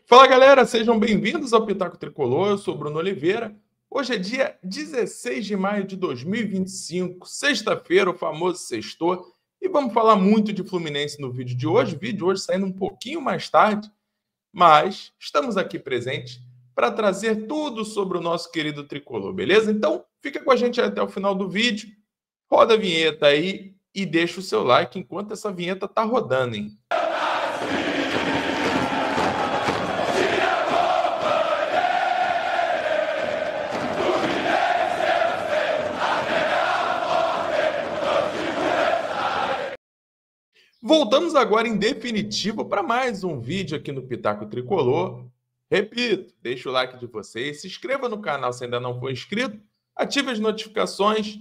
Fala galera, sejam bem-vindos ao Pitaco Tricolor. Eu sou Bruno Oliveira. Hoje é dia 16 de maio de 2025, sexta-feira, o famoso sextor, e vamos falar muito de Fluminense no vídeo de hoje. O vídeo de hoje saindo um pouquinho mais tarde, mas estamos aqui presentes para trazer tudo sobre o nosso querido Tricolor, beleza? Então fica com a gente até o final do vídeo, roda a vinheta aí e deixa o seu like enquanto essa vinheta tá rodando, hein? Voltamos agora em definitivo para mais um vídeo aqui no Pitaco Tricolor. Repito, deixa o like de vocês, se inscreva no canal se ainda não for inscrito, ative as notificações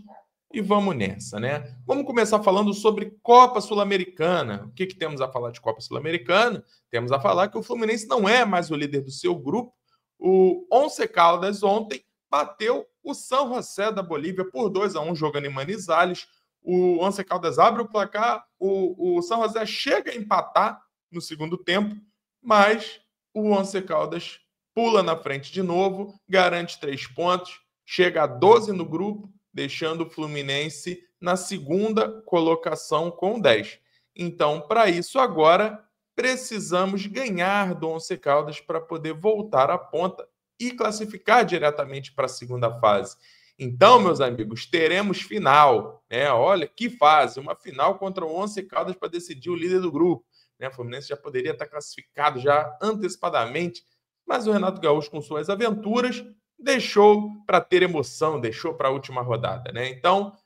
e vamos nessa, né? Vamos começar falando sobre Copa Sul-Americana. O que temos a falar de Copa Sul-Americana? Temos a falar que o Fluminense não é mais o líder do seu grupo. O Once Caldas ontem bateu o San José da Bolívia por 2-1, jogando em Manizales. O Once Caldas abre o placar, o San José chega a empatar no segundo tempo, mas o Once Caldas pula na frente de novo, garante 3 pontos, chega a 12 no grupo, deixando o Fluminense na segunda colocação com 10. Então, para isso, agora precisamos ganhar do Once Caldas para poder voltar à ponta e classificar diretamente para a segunda fase. Então, meus amigos, teremos final, né? Olha que fase, uma final contra o Once Caldas para decidir o líder do grupo, né? O Fluminense já poderia estar classificado já antecipadamente, mas o Renato Gaúcho, com suas aventuras, deixou para ter emoção, deixou para a última rodada, né? Então,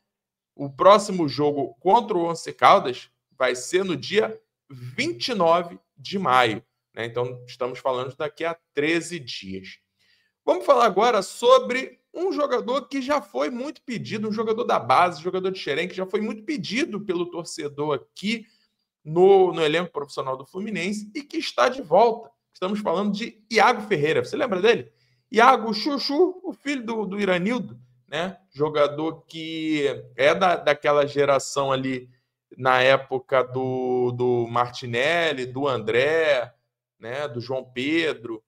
o próximo jogo contra o Once Caldas vai ser no dia 29 de maio, né? Então, estamos falando daqui a 13 dias. Vamos falar agora sobre um jogador que já foi muito pedido, um jogador da base, jogador de Xerém, que já foi muito pedido pelo torcedor aqui no elenco profissional do Fluminense e que está de volta. Estamos falando de Iago Ferreira. Você lembra dele? Iago Chuchu, o filho do Iranildo, né? Jogador que é daquela geração ali na época do Martinelli, do André, né? Do João Pedro.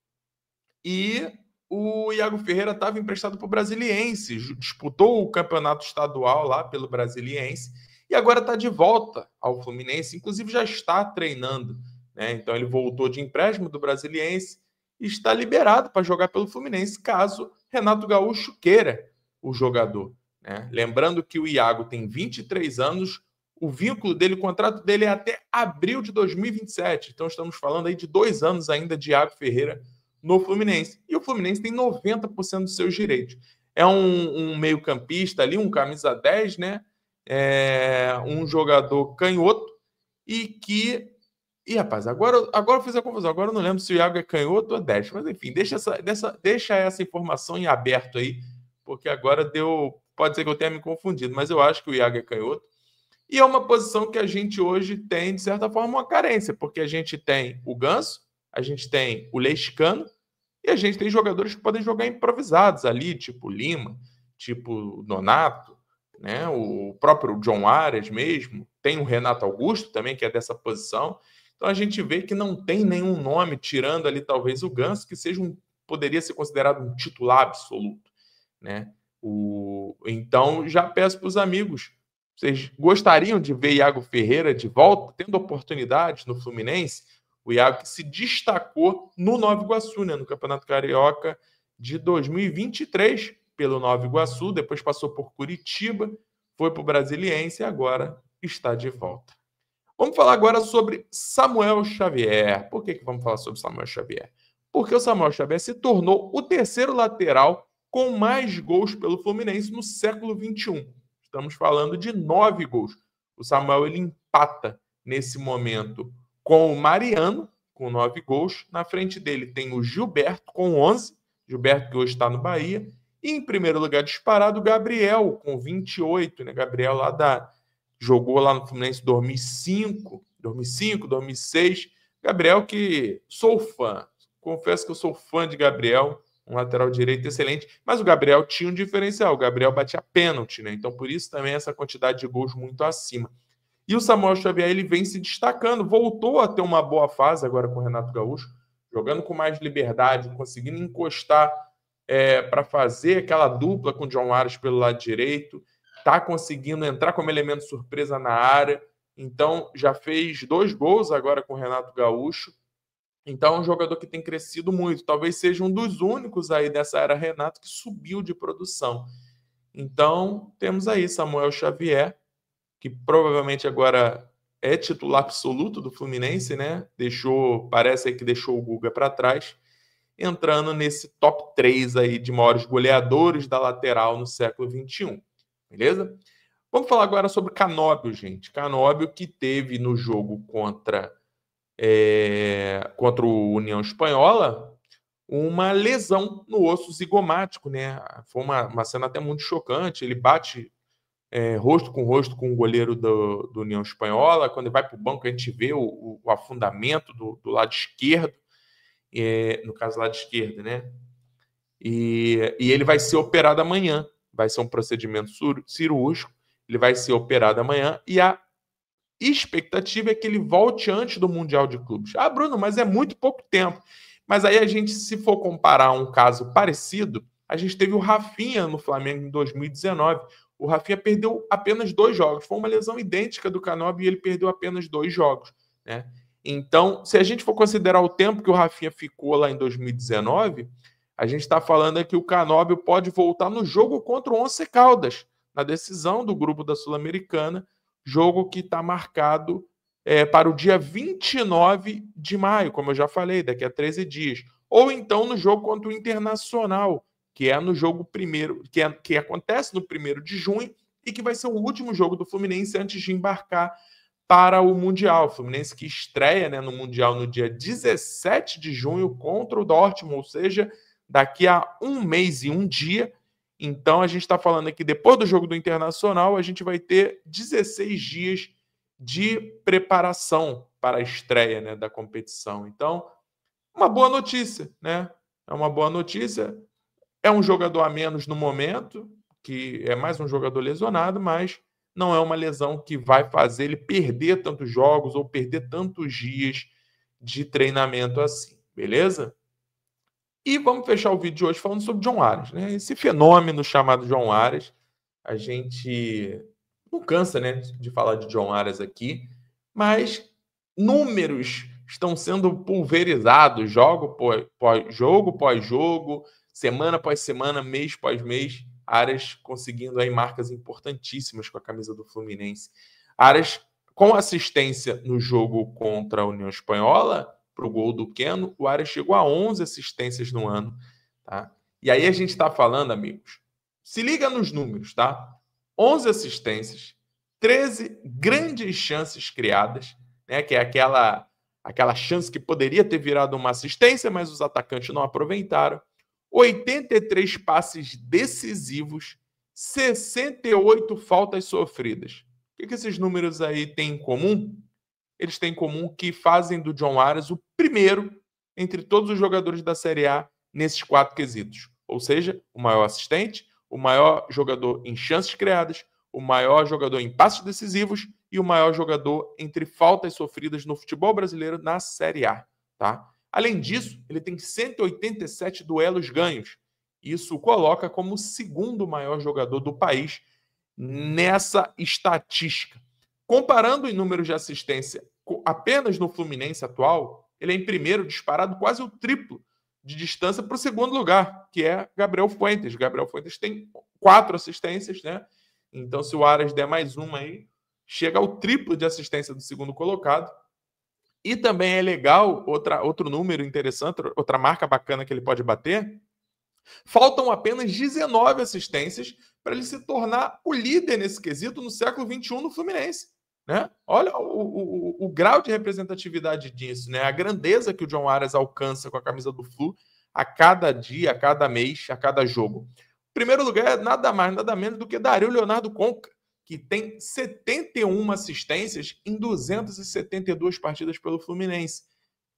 E o Iago Ferreira estava emprestado para o Brasiliense, disputou o campeonato estadual lá pelo Brasiliense e agora está de volta ao Fluminense, inclusive já está treinando, né? Então ele voltou de empréstimo do Brasiliense e está liberado para jogar pelo Fluminense, caso Renato Gaúcho queira o jogador, né? Lembrando que o Iago tem 23 anos, o vínculo dele, o contrato dele é até abril de 2027, então estamos falando aí de 2 anos ainda de Iago Ferreira no Fluminense. E o Fluminense tem 90% dos seus direitos. É um meio-campista ali, um camisa 10, né? Um jogador canhoto e que. Ih, rapaz, agora eu fiz a confusão. Agora eu não lembro se o Iago é canhoto ou 10. Mas enfim, deixa essa informação em aberto aí, porque agora deu. Pode ser que eu tenha me confundido, mas eu acho que o Iago é canhoto. E é uma posição que a gente hoje tem, de certa forma, uma carência, porque a gente tem o Ganso, a gente tem o Lescano, e a gente tem jogadores que podem jogar improvisados ali, tipo Lima, tipo Nonato, né? O próprio John Arias mesmo. Tem o Renato Augusto também, que é dessa posição. Então a gente vê que não tem nenhum nome, tirando ali talvez o Ganso, que poderia ser considerado um titular absoluto, né? Então já peço para os amigos, vocês gostariam de ver Iago Ferreira de volta, tendo oportunidades no Fluminense? O Iago que se destacou no Nova Iguaçu, né, no Campeonato Carioca de 2023 pelo Nova Iguaçu, depois passou por Curitiba, foi para o Brasiliense e agora está de volta. Vamos falar agora sobre Samuel Xavier. Por que vamos falar sobre Samuel Xavier? Porque o Samuel Xavier se tornou o terceiro lateral com mais gols pelo Fluminense no século XXI. Estamos falando de 9 gols. O Samuel ele empata nesse momento com o Mariano, com 9 gols. Na frente dele tem o Gilberto, com 11. Gilberto, que hoje está no Bahia. E em primeiro lugar, disparado, o Gabriel, com 28. Né? Gabriel jogou lá no Fluminense em 2005, 2006. Gabriel, que sou fã. Confesso que eu sou fã de Gabriel. Um lateral direito excelente. Mas o Gabriel tinha um diferencial. O Gabriel batia pênalti, né? Então, por isso também essa quantidade de gols muito acima. E o Samuel Xavier ele vem se destacando, voltou a ter uma boa fase agora com o Renato Gaúcho, jogando com mais liberdade, conseguindo encostar para fazer aquela dupla com o John Arias pelo lado direito, está conseguindo entrar como elemento surpresa na área. Então, já fez 2 gols agora com o Renato Gaúcho. Então, é um jogador que tem crescido muito. Talvez seja um dos únicos aí dessa era Renato que subiu de produção. Então, temos aí Samuel Xavier, que provavelmente agora é titular absoluto do Fluminense, né? Parece aí que deixou o Guga para trás, entrando nesse top 3 aí de maiores goleadores da lateral no século XXI. Beleza? Vamos falar agora sobre Canóbio, gente. Canóbio que teve no jogo contra o União Espanhola uma lesão no osso zigomático, né? Foi uma cena até muito chocante. Ele bate rosto com o goleiro do União Espanhola. Quando ele vai para o banco, a gente vê o afundamento do lado esquerdo, no caso, lado esquerdo, né? E ele vai ser operado amanhã. Vai ser um procedimento cirúrgico. Ele vai ser operado amanhã e a expectativa é que ele volte antes do Mundial de Clubes. Ah, Bruno, mas é muito pouco tempo. Mas aí a gente, se for comparar um caso parecido, a gente teve o Rafinha no Flamengo em 2019. O Rafinha perdeu apenas 2 jogos. Foi uma lesão idêntica do Canóbio e ele perdeu apenas 2 jogos, né? Então, se a gente for considerar o tempo que o Rafinha ficou lá em 2019, a gente está falando aqui que o Canóbio pode voltar no jogo contra o Once Caldas, na decisão do grupo da Sul-Americana, jogo que está marcado para o dia 29 de maio, como eu já falei, daqui a 13 dias. Ou então no jogo contra o Internacional, que é no jogo primeiro, que acontece no 1º de junho e que vai ser o último jogo do Fluminense antes de embarcar para o Mundial. O Fluminense que estreia, né, no Mundial no dia 17 de junho contra o Dortmund, ou seja, daqui a 1 mês e 1 dia. Então, a gente está falando aqui, depois do jogo do Internacional, a gente vai ter 16 dias de preparação para a estreia, né, da competição. Então, uma boa notícia, né? É uma boa notícia. É um jogador a menos no momento, que é mais um jogador lesionado, mas não é uma lesão que vai fazer ele perder tantos jogos ou perder tantos dias de treinamento assim, beleza? E vamos fechar o vídeo de hoje falando sobre John Arias, né? Esse fenômeno chamado John Arias. A gente não cansa, né, de falar de John Arias aqui, mas números estão sendo pulverizados, jogo após jogo, semana após semana, mês após mês. Arias conseguindo aí marcas importantíssimas com a camisa do Fluminense. Arias com assistência no jogo contra a União Espanhola, para o gol do Keno, o Arias chegou a 11 assistências no ano. Tá? E aí a gente está falando, amigos, se liga nos números, tá? 11 assistências, 13 grandes chances criadas, né? Que é aquela chance que poderia ter virado uma assistência, mas os atacantes não aproveitaram. 83 passes decisivos, 68 faltas sofridas. O que esses números aí têm em comum? Eles têm em comum que fazem do John Arias o primeiro entre todos os jogadores da Série A nesses 4 quesitos. Ou seja, o maior assistente, o maior jogador em chances criadas, o maior jogador em passes decisivos e o maior jogador entre faltas sofridas no futebol brasileiro na Série A. Tá? Além disso, ele tem 187 duelos ganhos. Isso o coloca como o 2º maior jogador do país nessa estatística. Comparando em números de assistência apenas no Fluminense atual, ele é em primeiro, disparado quase o triplo de distância para o 2º lugar, que é Gabriel Fuentes. Gabriel Fuentes tem 4 assistências, né? Então, se o Arias der mais uma aí, chega ao triplo de assistência do 2º colocado. E também é legal, outro número interessante, outra marca bacana que ele pode bater, faltam apenas 19 assistências para ele se tornar o líder nesse quesito no século XXI no Fluminense. Né? Olha o grau de representatividade disso, né? A grandeza que o John Arias alcança com a camisa do Flu a cada dia, a cada mês, a cada jogo. Em primeiro lugar é nada mais, nada menos do que Dario Leonardo Conca, que tem 71 assistências em 272 partidas pelo Fluminense.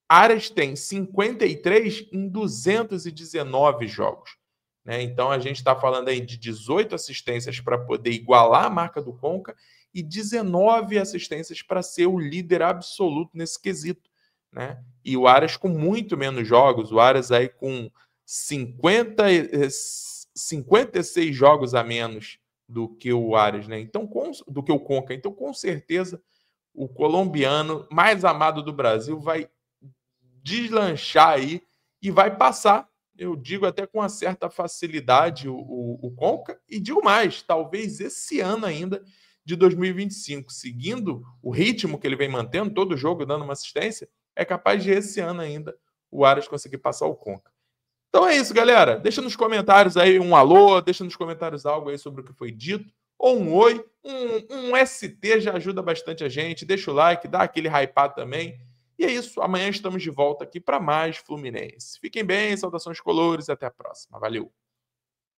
Arias tem 53 em 219 jogos. Né? Então a gente está falando aí de 18 assistências para poder igualar a marca do Conca e 19 assistências para ser o líder absoluto nesse quesito. né? E o Aras com muito menos jogos, o Aras aí com 56 jogos a menos do que o Aras, né? Então, do que o Conca. Então, com certeza, o colombiano mais amado do Brasil vai deslanchar aí e vai passar, eu digo até com uma certa facilidade, o Conca, e digo mais, talvez esse ano ainda de 2025, seguindo o ritmo que ele vem mantendo, todo jogo dando uma assistência, é capaz de esse ano ainda o Aras conseguir passar o Conca. Então é isso, galera. Deixa nos comentários aí um alô, deixa nos comentários algo aí sobre o que foi dito, ou um oi, um ST já ajuda bastante a gente. Deixa o like, dá aquele hypado também. E é isso, amanhã estamos de volta aqui para mais Fluminense. Fiquem bem, saudações colores e até a próxima. Valeu!